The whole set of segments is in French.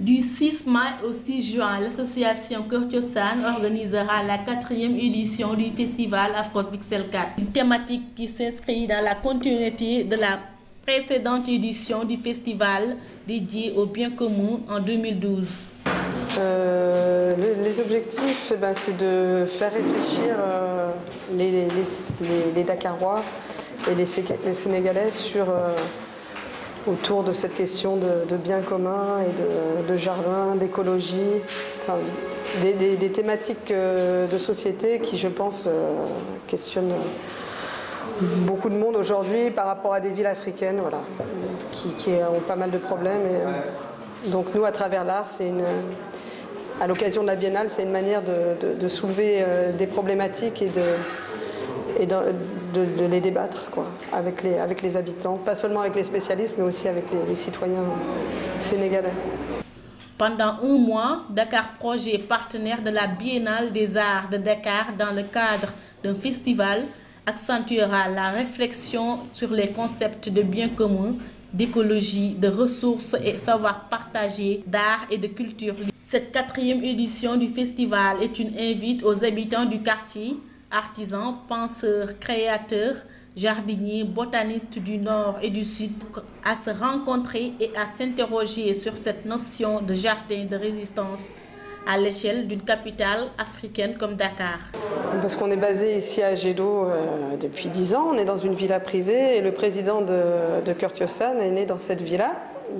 Du 6 mai au 6 juin, l'association Kër Thiossane organisera la 4e édition du festival Afropixel 4, une thématique qui s'inscrit dans la continuité de la précédente édition du festival dédié au bien commun en 2012. Les objectifs, c'est de faire réfléchir les Dakarois et les Sénégalais autour de cette question de bien commun et de jardin, d'écologie, enfin, des thématiques de société qui, je pense, questionnent beaucoup de monde aujourd'hui par rapport à des villes africaines, voilà, qui ont pas mal de problèmes. Donc nous, à travers l'art, à l'occasion de la Biennale, c'est une manière de soulever des problématiques et de les débattre quoi, avec les habitants, pas seulement avec les spécialistes, mais aussi avec les citoyens sénégalais. Pendant un mois, Dakar Projet, partenaire de la Biennale des Arts de Dakar dans le cadre d'un festival, accentuera la réflexion sur les concepts de bien commun, d'écologie, de ressources et savoir partagé, d'art et de culture. Cette 4e édition du festival est une invite aux habitants du quartier, artisans, penseurs, créateurs, jardiniers, botanistes du Nord et du Sud à se rencontrer et à s'interroger sur cette notion de jardin de résistance à l'échelle d'une capitale africaine comme Dakar. Parce qu'on est basé ici à Gédo depuis 10 ans, on est dans une villa privée et le président de Kër Thiossane est né dans cette villa,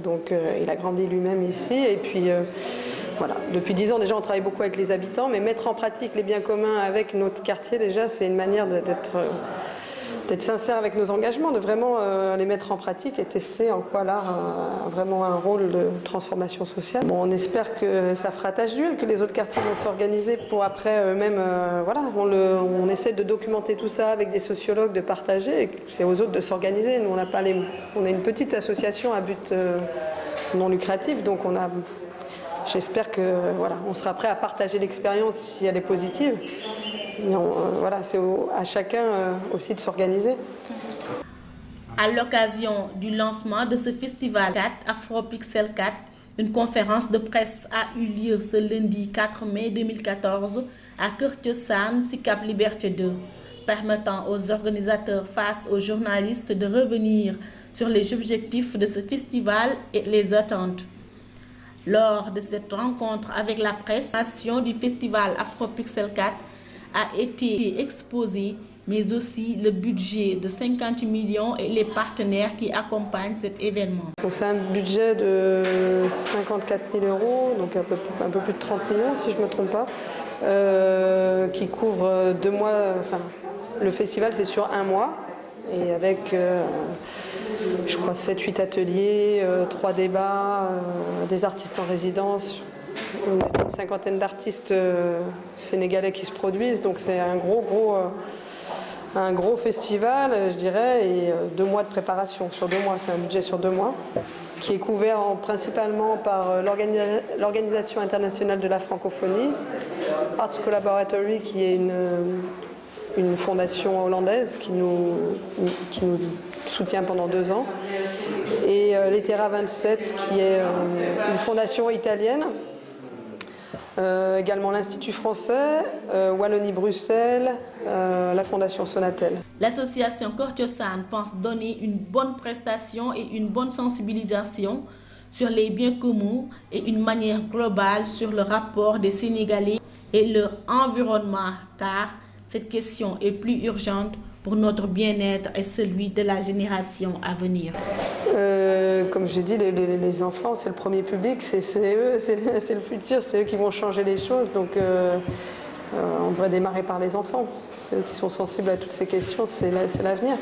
donc il a grandi lui-même ici et puis voilà. Depuis 10 ans déjà on travaille beaucoup avec les habitants, mais mettre en pratique les biens communs avec notre quartier déjà c'est une manière d'être sincère avec nos engagements, de vraiment les mettre en pratique et tester en quoi l'art a vraiment un rôle de transformation sociale. Bon, on espère que ça fera tache d'huile, que les autres quartiers vont s'organiser pour après eux-mêmes, voilà, on essaie de documenter tout ça avec des sociologues, de partager, et c'est aux autres de s'organiser. Nous, on a une petite association à but non lucratif, donc j'espère que voilà, on sera prêt à partager l'expérience si elle est positive. Voilà, c'est à chacun aussi de s'organiser. À l'occasion du lancement de ce festival 4, Afropixel 4, une conférence de presse a eu lieu ce lundi 4 mai 2014 à Kër Thiossane, Sicap Liberté 2, permettant aux organisateurs face aux journalistes de revenir sur les objectifs de ce festival et les attentes. Lors de cette rencontre avec la presse, la nation du festival Afropixel 4 a été exposé, mais aussi le budget de 50 millions et les partenaires qui accompagnent cet événement. C'est un budget de 54 000 €, donc un peu plus de 30 millions si je ne me trompe pas, qui couvre 2 mois, enfin le festival c'est sur 1 mois, et avec je crois 7-8 ateliers, 3 débats, des artistes en résidence. On est une cinquantaine d'artistes sénégalais qui se produisent, donc c'est un gros festival, je dirais, et 2 mois de préparation sur 2 mois. C'est un budget sur 2 mois qui est couvert principalement par l'Organisation internationale de la francophonie, Arts Collaboratory, qui est une fondation hollandaise qui nous soutient pendant 2 ans, et l'Etera 27, qui est une fondation italienne. Également l'Institut français, Wallonie-Bruxelles, la Fondation Sonatel. L'association Kër Thiossane pense donner une bonne prestation et une bonne sensibilisation sur les biens communs et une manière globale sur le rapport des Sénégalais et leur environnement, car cette question est plus urgente pour notre bien-être et celui de la génération à venir. Comme j'ai dit, les enfants, c'est le premier public, c'est eux, c'est le futur, c'est eux qui vont changer les choses. Donc on devrait démarrer par les enfants. C'est eux qui sont sensibles à toutes ces questions, c'est l'avenir.